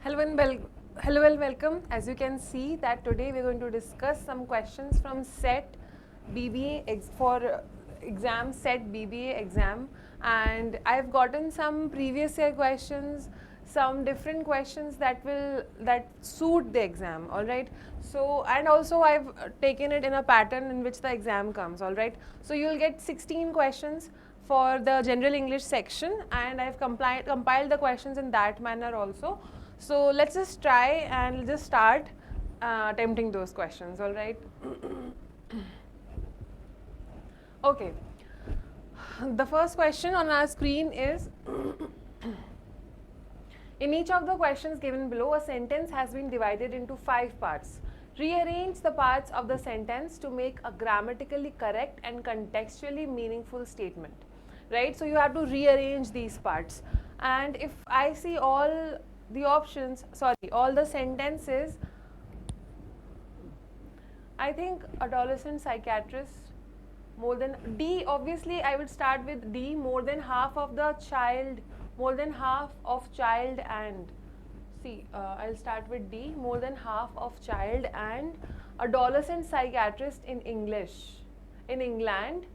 Hello and welcome. As you can see that today we're going to discuss some questions from set BBA for exam set BBA exam, and I've gotten some previous year questions, some different questions that suit the exam. All right. So and also I've taken it in a pattern in which the exam comes. All right. So you'll get 16 questions for the general English section, and I've compiled the questions in that manner also. So let's just try and just start attempting those questions. All right. Okay. The first question on our screen is in each of the questions given below, a sentence has been divided into 5 parts. Rearrange the parts of the sentence to make a grammatically correct and contextually meaningful statement. Right? So you have to rearrange these parts. And if I see all the sentences, I think adolescent psychiatrist, more than D, obviously I would start with D, more than half of child and I'll start with D, more than half of child and adolescent psychiatrist in England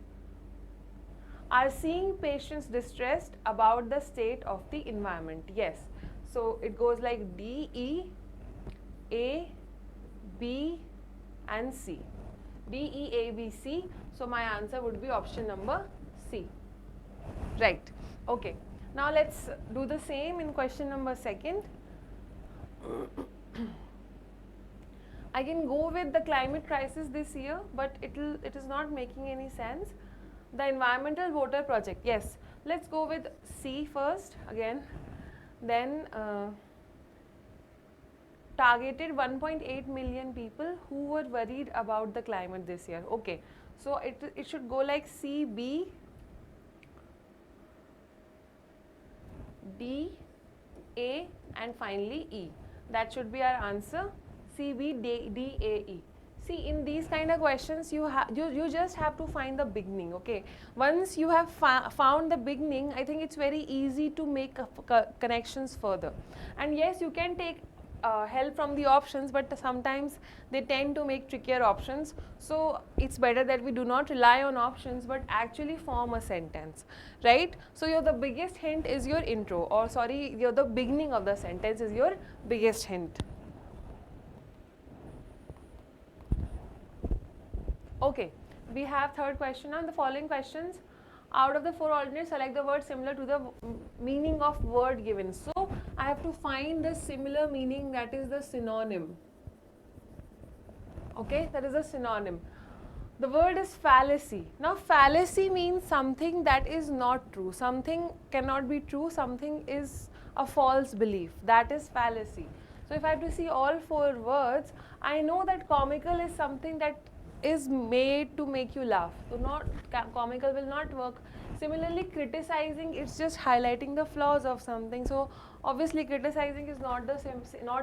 are seeing patients distressed about the state of the environment. Yes, so it goes like D, E, A, B and C. D, E, A, B, C. So my answer would be option number C. Right. Okay. Now let's do the same in question number 2. I can go with the climate crisis this year, but it is not making any sense. The environmental voter project. Yes. Let's go with C first again. Then targeted 1.8 million people who were worried about the climate this year. Okay, so it should go like C, B, D, A and finally E. That should be our answer. C, B, D, A, E. See, in these kind of questions, you just have to find the beginning. Okay, once you have found the beginning, I think it's very easy to make connections further. And yes, you can take help from the options, but sometimes they tend to make trickier options. So it's better that we do not rely on options but actually form a sentence, right? So the biggest hint is your intro, or the beginning of the sentence is your biggest hint. Okay, we have third question on the following questions. Out of the 4 alternates, select the word similar to the meaning of word given. So I have to find the similar meaning, that is the synonym. Okay, that is a synonym. The word is fallacy. Now fallacy means something that is not true. Something cannot be true, something is a false belief. That is fallacy. So if I have to see all 4 words, I know that comical is something that is made to make you laugh. So comical will not work. Similarly, criticizing, it's just highlighting the flaws of something. So obviously criticizing is not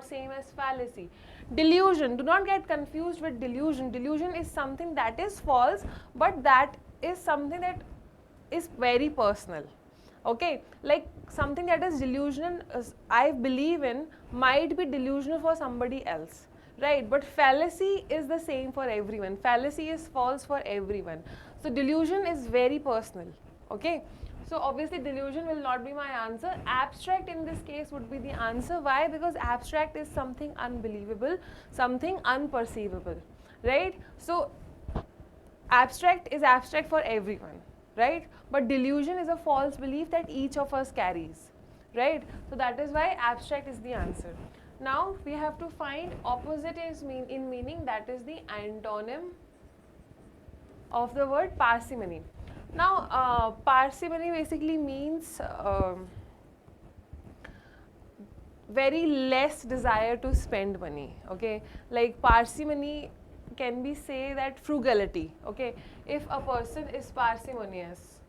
same as fallacy. Delusion, do not get confused with delusion. Delusion is something that is false, but that is something that is very personal. Okay, like something that is delusional, I believe in, might be delusional for somebody else. Right, but fallacy is the same for everyone. Fallacy is false for everyone. So delusion is very personal. Okay, so obviously delusion will not be my answer. Abstract in this case would be the answer. Why? Because abstract is something unbelievable, something unperceivable. Right, so abstract is abstract for everyone. Right, but delusion is a false belief that each of us carries. Right, so that is why abstract is the answer. Now we have to find opposite in meaning, that is the antonym of the word parsimony. Now parsimony basically means very less desire to spend money. Okay, like parsimony can be say that frugality. Okay, if a person is parsimonious,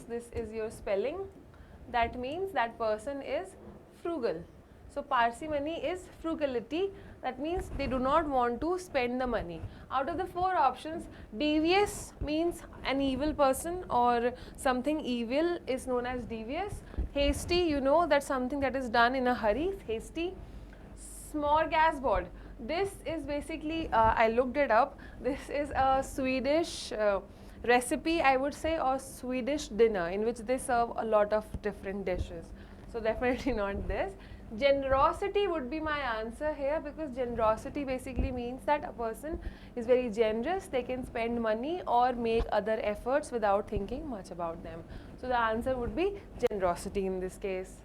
this is your spelling. That means that person is frugal. So parsimony is frugality. That means they do not want to spend the money. Out of the 4 options, devious means an evil person or something evil is known as devious, Hasty, you know, that's something that is done in a hurry, hasty. Smorgasbord. This is basically, I looked it up, this is a Swedish recipe, I would say, or Swedish dinner in which they serve a lot of different dishes. So definitely not this. Generosity would be my answer here, because generosity basically means that a person is very generous, they can spend money or make other efforts without thinking much about them. So the answer would be generosity in this case.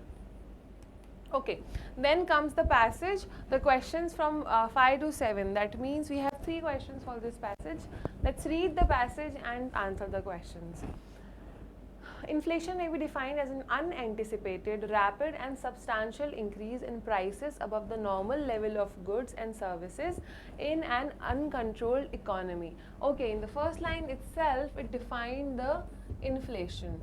Okay, then comes the passage, the questions from 5 to 7. That means we have 3 questions for this passage. Let's read the passage and answer the questions. Inflation may be defined as an unanticipated, rapid and substantial increase in prices above the normal level of goods and services in an uncontrolled economy. Okay, in the first line itself, it defined the inflation.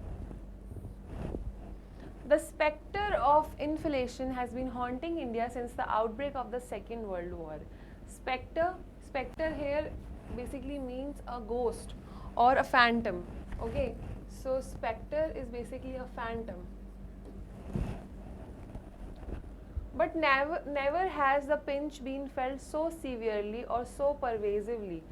The spectre of inflation has been haunting India since the outbreak of the Second World War. Spectre here basically means a ghost or a phantom. Okay, so spectre is basically a phantom. But never has the pinch been felt so severely or so pervasively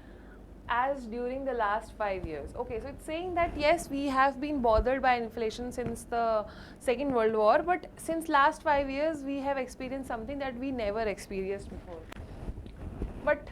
as during the last 5 years. Okay, so it's saying that yes, we have been bothered by inflation since the Second World War, but since last 5 years we have experienced something that we never experienced before. But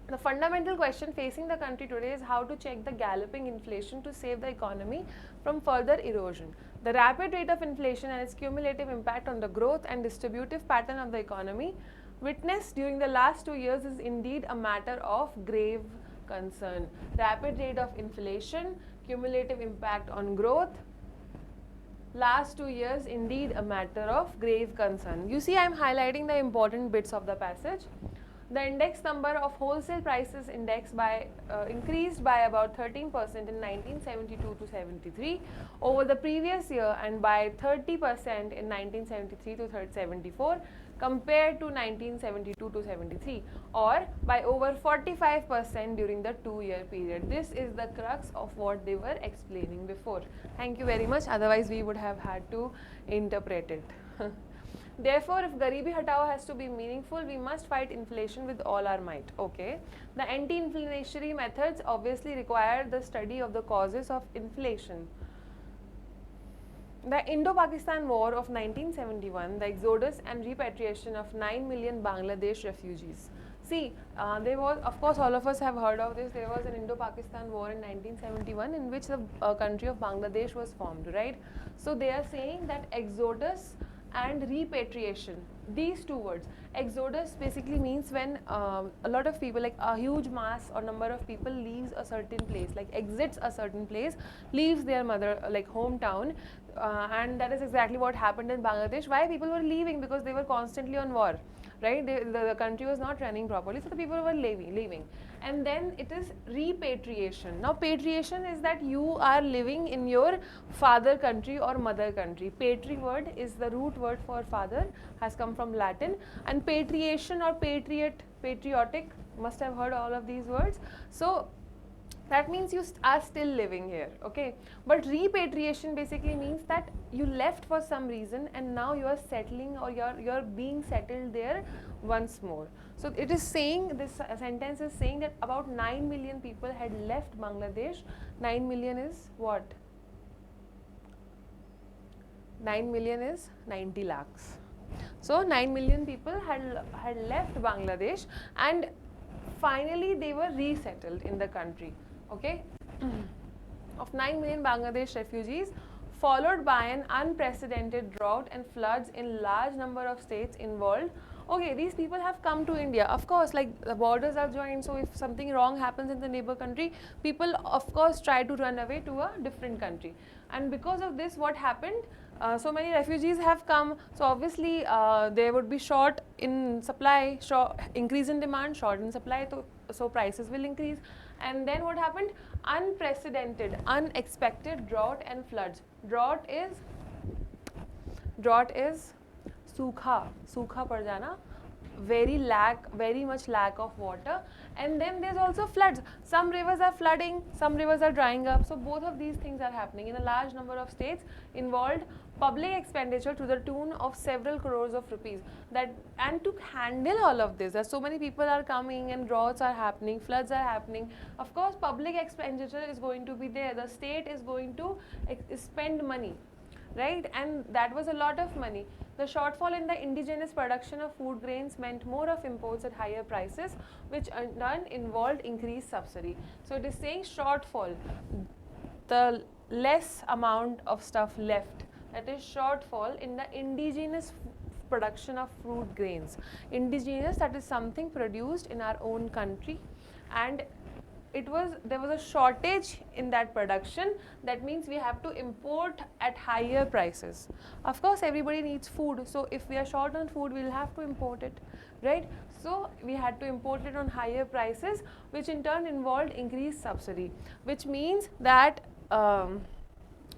the fundamental question facing the country today is how to check the galloping inflation to save the economy from further erosion. The rapid rate of inflation and its cumulative impact on the growth and distributive pattern of the economy witnessed during the last 2 years is indeed a matter of grave concern. Rapid rate of inflation, cumulative impact on growth, last 2 years indeed a matter of grave concern. You see, I am highlighting the important bits of the passage. The index number of wholesale prices index increased by about 13% in 1972 to 73 over the previous year, and by 30% in 1973 to 74 compared to 1972 to 73, or by over 45% during the 2-year period. This is the crux of what they were explaining before. Thank you very much, otherwise we would have had to interpret it. Therefore, if Garibi Hatao has to be meaningful, we must fight inflation with all our might. Okay. The anti-inflationary methods obviously require the study of the causes of inflation. The Indo-Pakistan War of 1971, the exodus and repatriation of 9 million Bangladesh refugees. See, there was, of course, all of us have heard of this. There was an Indo-Pakistan War in 1971 in which the country of Bangladesh was formed, right? So they are saying that exodus and repatriation, these 2 words. Exodus basically means when a lot of people, like a huge mass or number of people leaves a certain place, like exits a certain place, leaves their hometown, and that is exactly what happened in Bangladesh. Why people were leaving? Because they were constantly on war, right? The country was not running properly, so the people were leaving. And then it is repatriation. Now patriation is that you are living in your father country or mother country. Patri word is the root word for father, has come from Latin, and patriation or patriotic, must have heard all of these words. So that means you are still living here, okay? But repatriation basically means that you left for some reason and now you are settling, or you're being settled there once more. So it is saying, this sentence is saying that about 9 million people had left Bangladesh. 9 million is what? 9 million is 90 lakhs. So 9 million people had left Bangladesh, and finally they were resettled in the country. Okay, of 9 million Bangladesh refugees, followed by an unprecedented drought and floods in large number of states involved. Okay, these people have come to India. Of course, like the borders are joined, so if something wrong happens in the neighbor country, people of course try to run away to a different country. And because of this, what happened? So many refugees have come, so obviously there would be short in supply, increase in demand, short in supply, so prices will increase. And then what happened? Unprecedented, unexpected drought and floods. Drought is सूखा पड़ जाना, very much lack of water, and then there's also floods. Some rivers are flooding, some rivers are drying up. So both of these things are happening in a large number of states. Involved public expenditure to the tune of several crores of rupees. And to handle all of this, as so many people are coming and droughts are happening, floods are happening, of course public expenditure is going to be there. The state is going to spend money, right? And that was a lot of money. The shortfall in the indigenous production of food grains meant more of imports at higher prices, which in turn involved increased subsidy. So it is saying shortfall, the less amount of stuff left, that is shortfall in the indigenous production of fruit grains. Indigenous, that is something produced in our own country, and there was a shortage in that production. That means we have to import at higher prices. Of course everybody needs food, so if we are short on food, we will have to import it, right? So we had to import it on higher prices, which in turn involved increased subsidy, which means that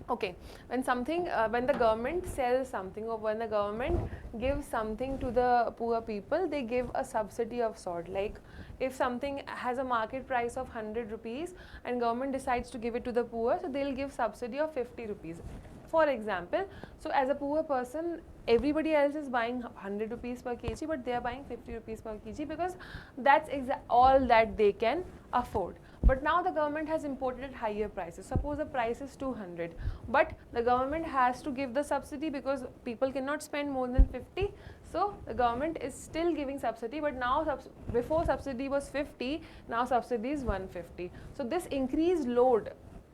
okay, when the government sells something, or when the government gives something to the poor people, they give a subsidy of sort. Like if something has a market price of 100 rupees and government decides to give it to the poor, so they'll give subsidy of 50 rupees. For example, so as a poor person, everybody else is buying 100 rupees per kg, but they are buying 50 rupees per kg because that's all that they can afford. But now the government has imported at higher prices. Suppose the price is 200, but the government has to give the subsidy because people cannot spend more than 50. So the government is still giving subsidy, but now before subsidy was 50, now subsidy is 150. So this increased load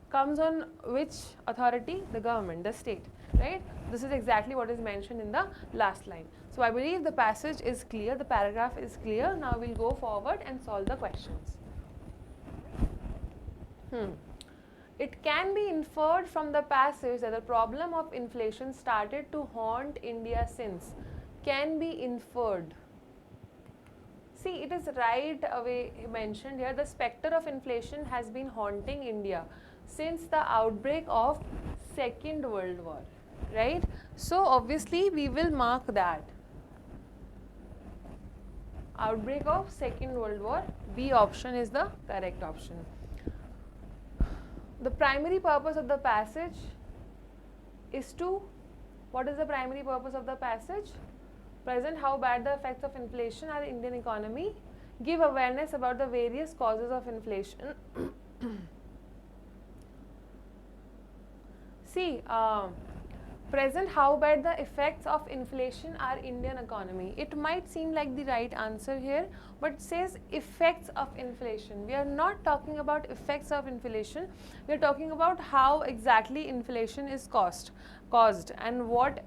comes on which authority? The government, the state, right? This is exactly what is mentioned in the last line. So I believe the passage is clear, the paragraph is clear. Now we'll go forward and solve the questions. It can be inferred from the passage that the problem of inflation started to haunt India since. Can be inferred. See, it is right away mentioned here, the spectre of inflation has been haunting India since the outbreak of Second World War, right? So obviously we will mark that. Outbreak of Second World War, B option is the correct option. The primary purpose of the passage is to, what is the primary purpose of the passage? Present how bad the effects of inflation are in Indian economy, give awareness about the various causes of inflation. See, present how bad the effects of inflation are Indian economy. It might seem like the right answer here, but it says effects of inflation. We are not talking about effects of inflation. We are talking about how exactly inflation is caused and what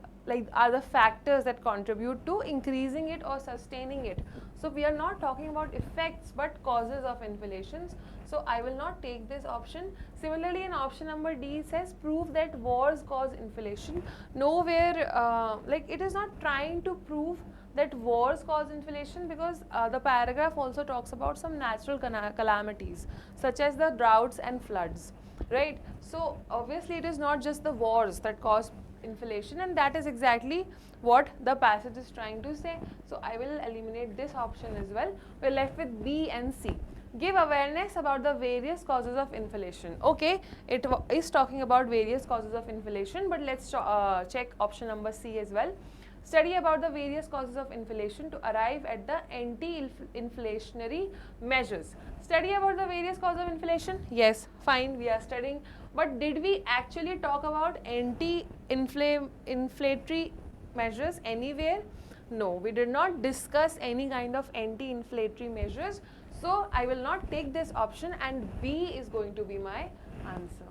are the factors that contribute to increasing it or sustaining it. So we are not talking about effects but causes of inflation. So I will not take this option. Similarly, in option number D, it says prove that wars cause inflation. Nowhere, it is not trying to prove that wars cause inflation, because the paragraph also talks about some natural calamities such as the droughts and floods, right? So obviously it is not just the wars that cause inflation, and that is exactly what the passage is trying to say. So I will eliminate this option as well. We are left with B and C. Give awareness about the various causes of inflation. Okay, it is talking about various causes of inflation, but let's check option number C as well. Study about the various causes of inflation to arrive at the anti-inflationary measures. Study about the various causes of inflation? Yes, fine, we are studying. But did we actually talk about anti-inflationary measures anywhere? No, we did not discuss any kind of anti-inflationary measures. So I will not take this option, and B is going to be my answer.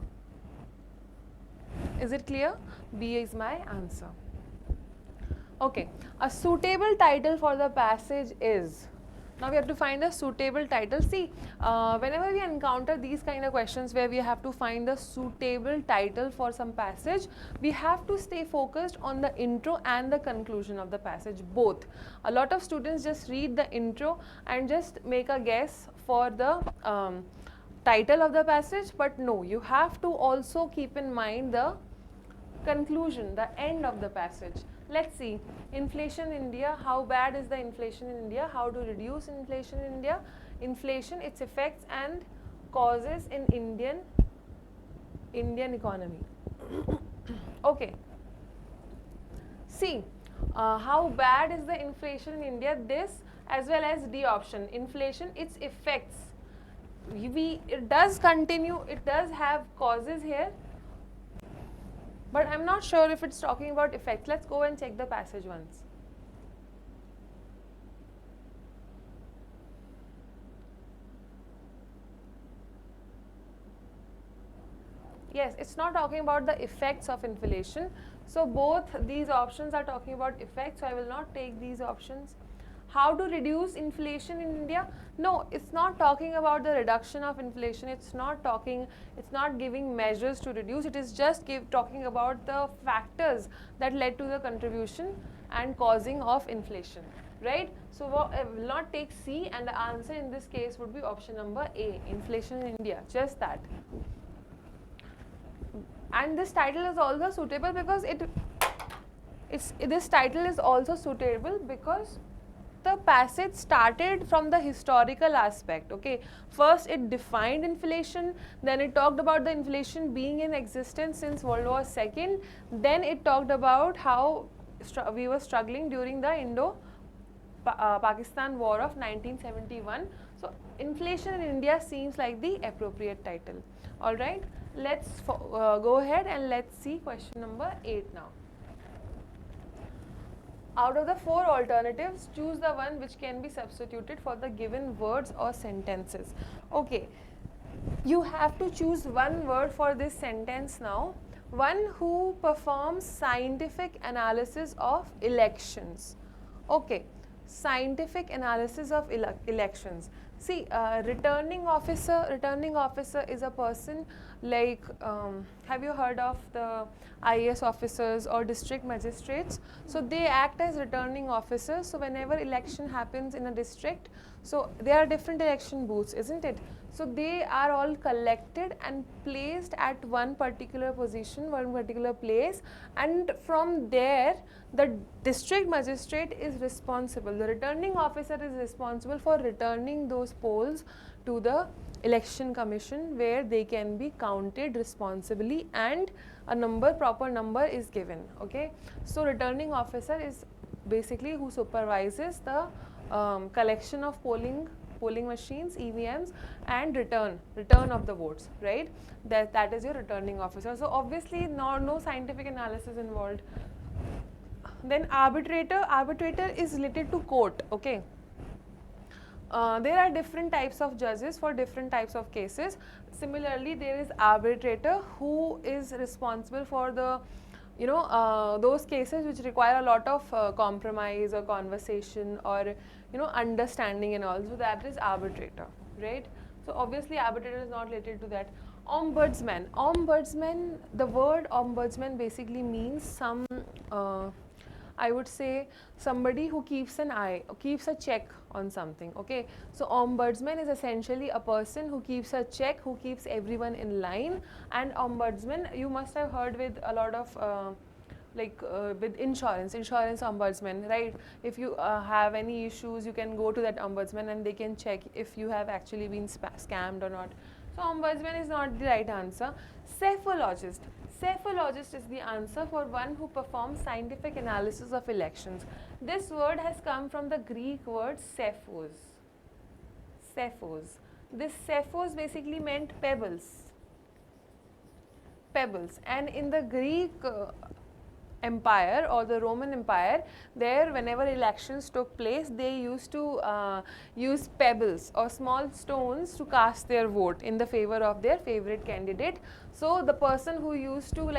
Is it clear? B is my answer. Okay, a suitable title for the passage is, now we have to find a suitable title. See, whenever we encounter these kind of questions where we have to find a suitable title for some passage, we have to stay focused on the intro and the conclusion of the passage, both. A lot of students just read the intro and just make a guess for the title of the passage, but no, you have to also keep in mind the Conclusion, the end of the passage. Let's see. Inflation in India. How bad is the inflation in India? How to reduce inflation in India? Inflation, its effects and causes in Indian economy. Okay. See, how bad is the inflation in India? This as well as D option. Inflation, its effects. It does continue. It does have causes here. But I'm not sure if it's talking about effects. Let's go and check the passage once. Yes, it's not talking about the effects of inflation. So both these options are talking about effects. So I will not take these options. How to reduce inflation in India? No, it's not talking about the reduction of inflation. It's not giving measures to reduce. It is just talking about the factors that led to the contribution and causing of inflation, right? So I will not take C, and the answer in this case would be option number A, inflation in India, just that. And this title is also suitable because this title is also suitable because the passage started from the historical aspect. Okay, first it defined inflation, then it talked about the inflation being in existence since World War II, then it talked about how we were struggling during the Indo-Pakistan War of 1971. So inflation in India seems like the appropriate title. All right, let's go ahead and let's see question number 8 now. Out of the 4 alternatives, choose the one which can be substituted for the given words or sentences. Okay, you have to choose one word for this sentence now. One who performs scientific analysis of elections. Okay, scientific analysis of elections. See, returning officer is a person like, have you heard of the IAS officers or district magistrates? So they act as returning officers. So whenever election happens in a district, so there are different election booths, isn't it? So they are all collected and placed at one particular position, one particular place, and from there the district magistrate is responsible. The returning officer is responsible for returning those polls to the election commission, where they can be counted responsibly and a proper number is given. Okay, so returning officer is basically who supervises the collection of polling machines, EVMs, and return of the votes, right? That is your returning officer. So obviously no scientific analysis involved. Then arbitrator is related to court. Okay, there are different types of judges for different types of cases. Similarly, there is arbitrator who is responsible for the those cases which require a lot of compromise or conversation or understanding and all. So that is arbitrator, right? So obviously arbitrator is not related to that. Ombudsman, the word ombudsman basically means some I would say somebody who keeps a check on something. Okay, so ombudsman is essentially a person who keeps a check, who keeps everyone in line. And ombudsman, you must have heard with a lot of with insurance ombudsman, right? If you have any issues, you can go to that ombudsman and they can check if you have actually been scammed or not. So ombudsman is not the right answer. Cephalologist is the answer for one who performs scientific analysis of elections. This word has come from the Greek word cephos. This cephos basically meant pebbles, and in the Greek Empire or the Roman Empire, there whenever elections took place, they used to use pebbles or small stones to cast their vote in the favor of their favorite candidate. So the person who used to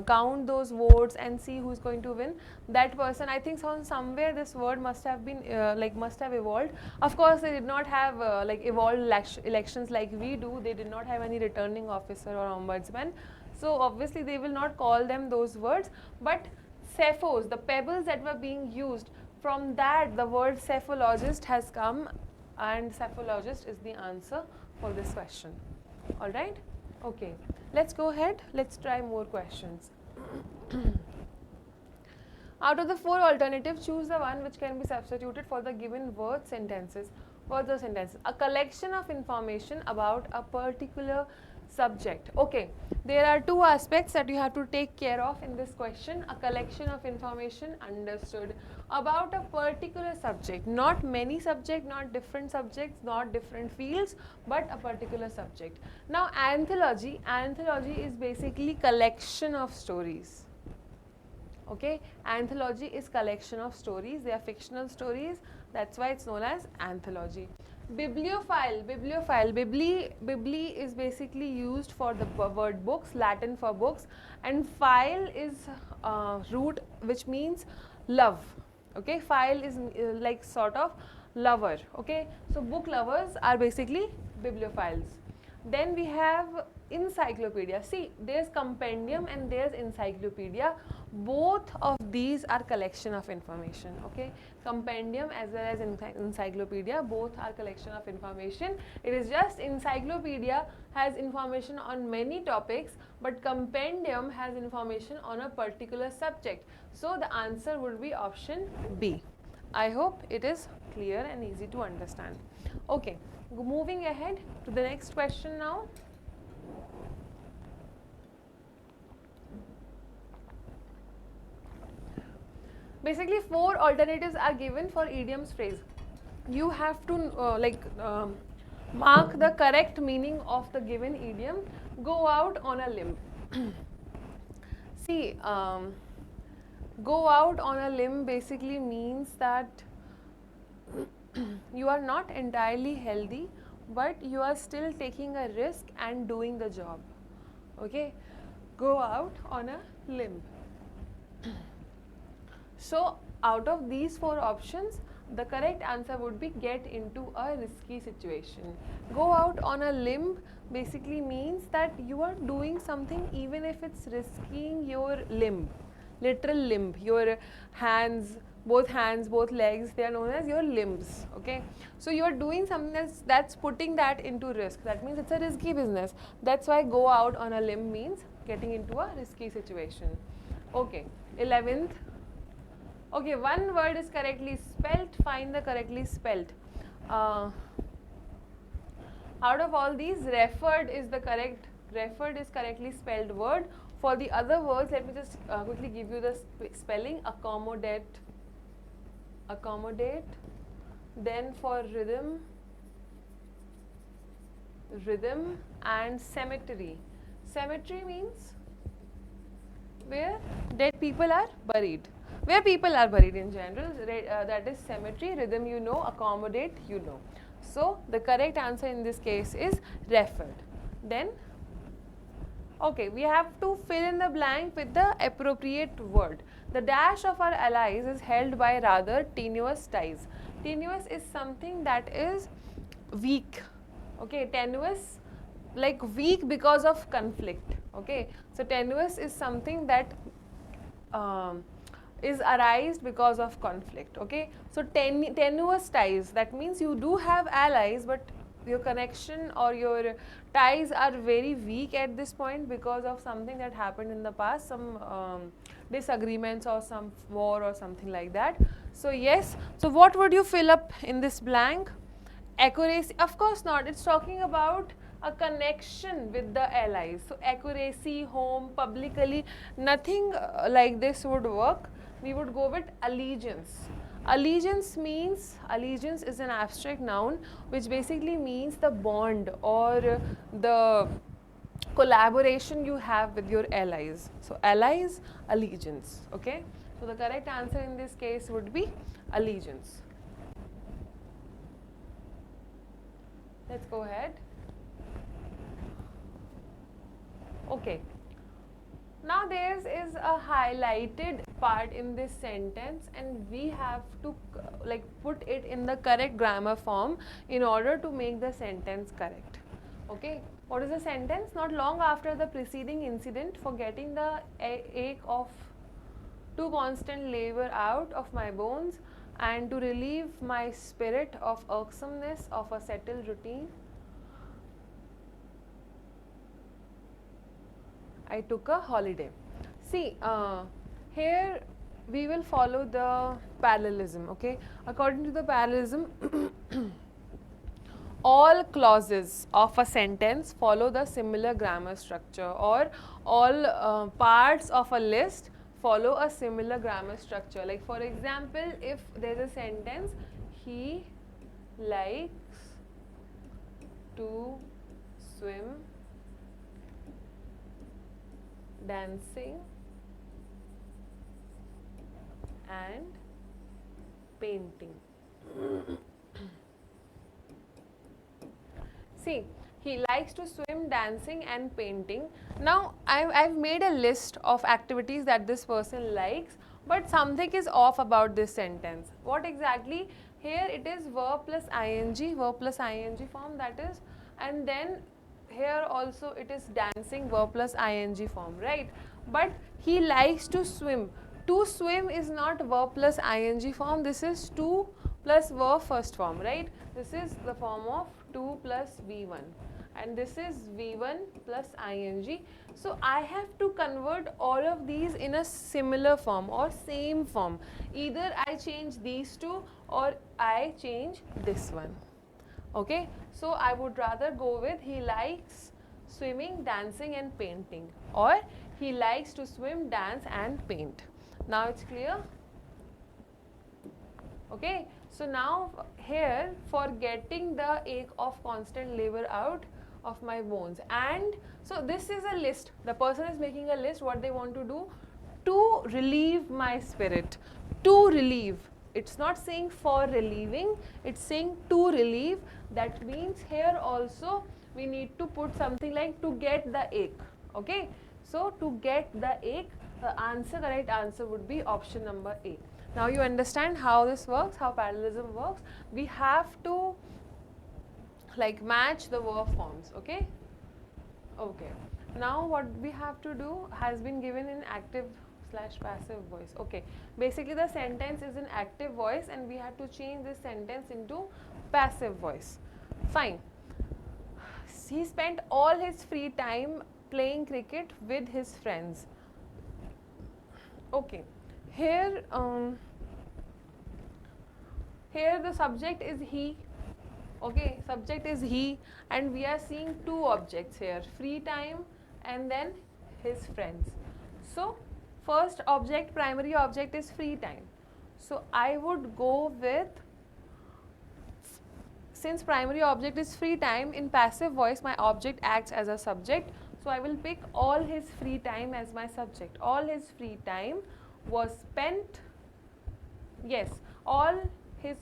count those votes and see who's going to win, that person, I think somewhere this word must have been must have evolved. Of course, they did not have evolved elections like we do. They did not have any returning officer or ombudsman. So obviously they will not call them those words, but cephos, the pebbles that were being used, from that the word cephalologist has come, and cephalologist is the answer for this question. All right, okay, let's go ahead, let's try more questions. Out of the four alternatives, choose the one which can be substituted for the given words, sentences. Words or sentences. A collection of information about a particular subject. Okay, there are two aspects that you have to take care of in this question. A collection of information, understood, about a particular subject. Not many subjects, not different subjects, not different fields, but a particular subject. Now, anthology is basically collection of stories. Okay, anthology is collection of stories. They are fictional stories. That's why it's known as anthology. Bibliophile, bibli is basically used for the word books, Latin for books, and phile is root which means love. Okay, phile is like sort of lover. Okay, so book lovers are basically bibliophiles. Then we have encyclopedia. See, there's compendium and there's encyclopedia. Both of these are collection of information. Okay, compendium as well as encyclopedia, both are collection of information. It is just encyclopedia has information on many topics, but compendium has information on a particular subject. So the answer would be option B. I hope it is clear and easy to understand. Okay, moving ahead to the next question now. Basically, four alternatives are given for idioms phrase. You have to mark the correct meaning of the given idiom. Go out on a limb. See, go out on a limb basically means that you are not entirely healthy, but you are still taking a risk and doing the job. Okay, go out on a limb. So, out of these four options, the correct answer would be get into a risky situation. Go out on a limb basically means that you are doing something even if it's risking your limb, literal limb, your hands, both legs, they are known as your limbs. Okay, so you are doing something that's putting that into risk. That means it's a risky business. That's why go out on a limb means getting into a risky situation. Okay, 11th. Okay, one word is correctly spelt. Find the correctly spelt. Out of all these, referred is correctly spelled word. For the other words, let me just quickly give you the spelling. Accommodate. Then for rhythm and cemetery. Cemetery means where dead people are buried. Where people are buried in general, that is cemetery. Rhythm you know, accommodate you know. So the correct answer in this case is referred. Then, okay, we have to fill in the blank with the appropriate word. The dash of our allies is held by rather tenuous ties. Tenuous is something that is weak. Okay, tenuous, like weak because of conflict. Okay, so tenuous is something that is arised because of conflict. Okay, so tenuous ties, that means you do have allies, but your connection or your ties are very weak at this point because of something that happened in the past, some disagreements or some war or something like that. So yes, so what would you fill up in this blank? Accuracy, of course not. It's talking about a connection with the allies. So accuracy, home, publicly, nothing like this would work. We would go with allegiance. Allegiance is an abstract noun which basically means the bond or the collaboration you have with your allies. So allies, allegiance. Okay, so the correct answer in this case would be allegiance. Let's go ahead. Okay, now there is a highlighted part in this sentence and we have to put it in the correct grammar form in order to make the sentence correct. Okay, what is the sentence? Not long after the preceding incident, forgetting the ache of to constant labor out of my bones and to relieve my spirit of irksomeness of a settled routine, I took a holiday. See, here we will follow the parallelism, okay? According to the parallelism, all clauses of a sentence follow the similar grammar structure, or all parts of a list follow a similar grammar structure. Like for example, if there is a sentence, he likes to swim, dancing and painting. See, he likes to swim, dancing and painting. Now, I've made a list of activities that this person likes, but something is off about this sentence. What exactly? Here it is verb plus ing form, that is, and then here also it is dancing, verb plus ing form, right? But he likes to swim. To swim is not verb plus ing form, this is to plus verb first form, right? This is the form of to plus V1 and this is V1 plus ing. So I have to convert all of these in a similar form or same form. Either I change these two or I change this one. Okay, so I would rather go with he likes swimming, dancing and painting, or he likes to swim, dance and paint. Now it's clear? Okay, so now here, for getting the ache of constant labor out of my bones, and so this is a list, the person is making a list what they want to do to relieve my spirit, to relieve. It's not saying for relieving, it's saying to relieve. That means here also we need to put something like to get the ache. Okay, so to get the ache, the correct answer would be option number A. Now you understand how this works, how parallelism works. We have to like match the verb forms. Okay, okay. Now what we have to do has been given in active / passive voice. Okay, basically the sentence is in active voice and we have to change this sentence into passive voice. Fine. He spent all his free time playing cricket with his friends. Okay, here here the subject is he. Okay, subject is he and we are seeing two objects here, free time and then his friends. So first object, primary object is free time. So I would go with, since primary object is free time, in passive voice my object acts as a subject. So I will pick all his free time as my subject. All his free time was spent, yes, all of his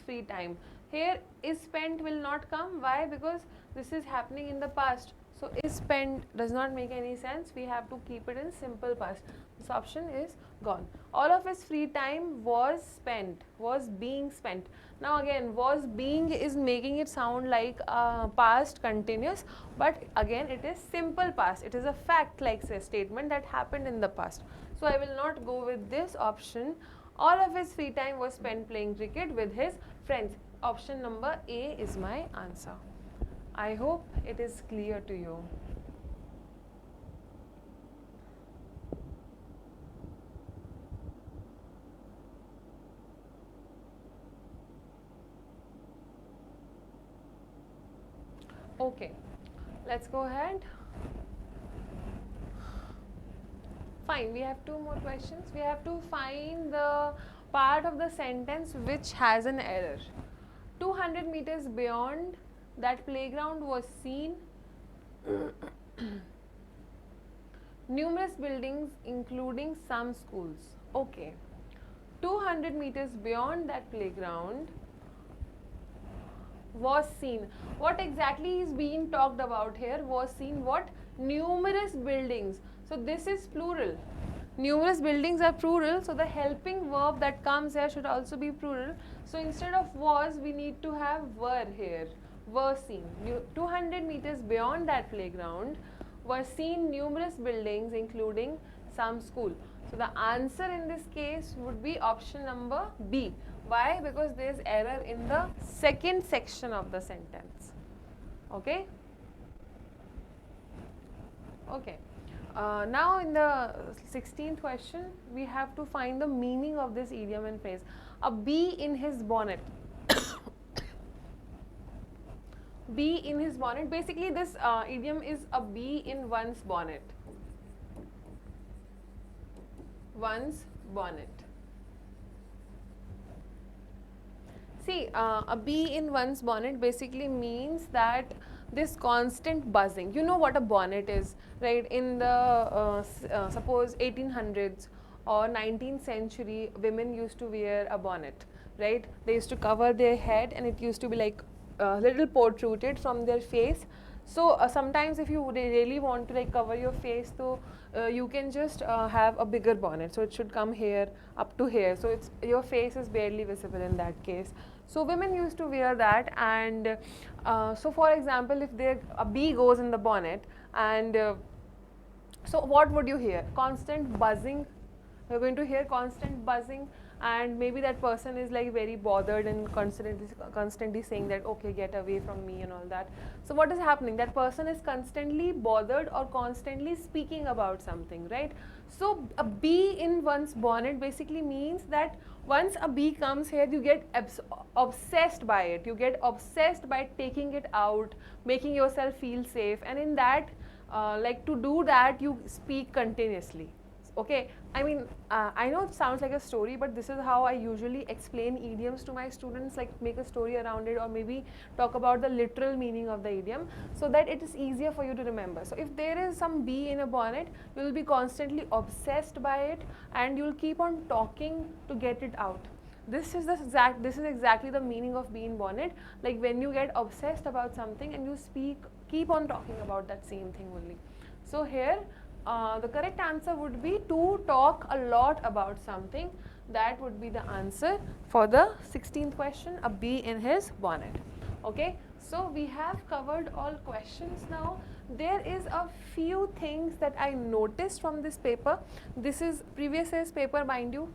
free time. Here is spent will not come. Why? Because this is happening in the past. So is spent does not make any sense. We have to keep it in simple past. This option is gone. All of his free time was spent, was being spent. Now again, was being is making it sound like past continuous, but again it is simple past. It is a fact like statement that happened in the past. So I will not go with this option. All of his free time was spent playing cricket with his friends. Option number A is my answer. I hope it is clear to you. Okay, let's go ahead. Fine, we have two more questions. We have to find the part of the sentence which has an error. 200 meters beyond that playground was seen numerous buildings including some schools. Okay, 200 meters beyond that playground was seen. What exactly is being talked about here? Was seen what? Numerous buildings. So this is plural. Numerous buildings are plural, so the helping verb that comes here should also be plural. So instead of was, we need to have were here. Were seen. 200 meters beyond that playground were seen numerous buildings including some school. So the answer in this case would be option number B. Why? Because there is error in the second section of the sentence. Okay? Okay. Now in the 16th question, we have to find the meaning of this idiom and phrase. A bee in his bonnet. Bee in his bonnet. Basically, this idiom is a bee in one's bonnet. One's bonnet. See, a bee in one's bonnet basically means that this constant buzzing. You know what a bonnet is, right? In the suppose 1800s or 19th century, women used to wear a bonnet, right? They used to cover their head, and it used to be like a little protruded from their face. So sometimes if you really want to like cover your face, so you can just have a bigger bonnet. So it should come here up to here. So it's your face is barely visible in that case. So women used to wear that, and so for example, if a bee goes in the bonnet, and so what would you hear? Constant buzzing. You're going to hear constant buzzing, and maybe that person is like very bothered and constantly saying that, okay, get away from me and all that. So what is happening? That person is constantly bothered or constantly speaking about something, right? So a bee in one's bonnet basically means that once a bee comes here, you get obsessed by it. You get obsessed by taking it out, making yourself feel safe, and in that, like to do that, you speak continuously. Okay, I mean, I know it sounds like a story, but this is how I usually explain idioms to my students, like make a story around it, or maybe talk about the literal meaning of the idiom, so that it is easier for you to remember. So if there is some bee in a bonnet, you will be constantly obsessed by it, and you will keep on talking to get it out. This is exactly the meaning of bee in bonnet. Like when you get obsessed about something and you keep on talking about that same thing only. So here, the correct answer would be to talk a lot about something. That would be the answer for the 16th question, a bee in his bonnet. Okay, so we have covered all questions now. There is a few things that I noticed from this paper. This is previous year's paper, mind you,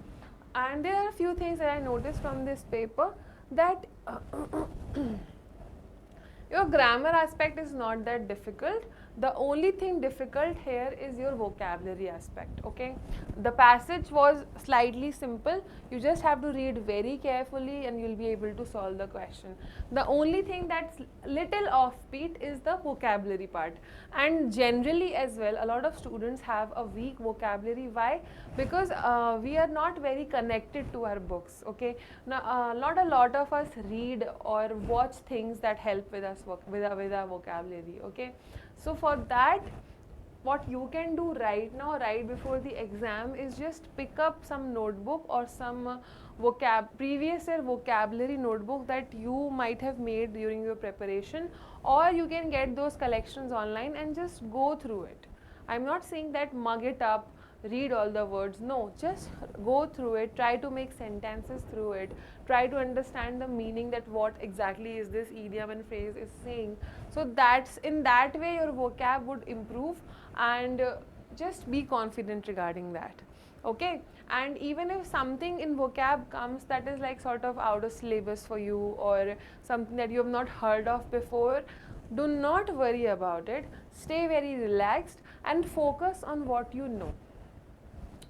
and there are a few things that I noticed from this paper, that your grammar aspect is not that difficult. The only thing difficult here is your vocabulary aspect, okay? The passage was slightly simple. You just have to read very carefully and you'll be able to solve the question. The only thing that's little offbeat is the vocabulary part. And generally as well, a lot of students have a weak vocabulary. Why? Because we are not very connected to our books, okay? Now, not a lot of us read or watch things that help with us with our vocabulary, okay? So for that, what you can do right now, right before the exam, is just pick up some notebook or some previous year vocabulary notebook that you might have made during your preparation, or you can get those collections online and just go through it. I'm not saying that mug it up, read all the words. No, just go through it, try to make sentences through it, try to understand the meaning, that what exactly is this idiom and phrase is saying. So that's in that way your vocab would improve, and just be confident regarding that. Okay, and even if something in vocab comes that is like sort of out of syllabus for you, or something that you have not heard of before, do not worry about it. Stay very relaxed and focus on what you know.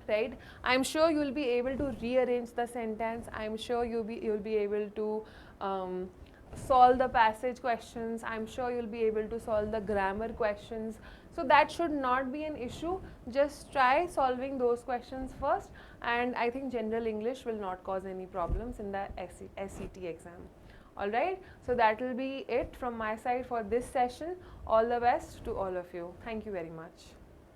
Right? I'm sure you'll be able to rearrange the sentence. I'm sure you'll be able to solve the passage questions. I'm sure you'll be able to solve the grammar questions. So that should not be an issue. Just try solving those questions first, and I think general English will not cause any problems in the SET exam. Alright, so that will be it from my side for this session. All the best to all of you. Thank you very much.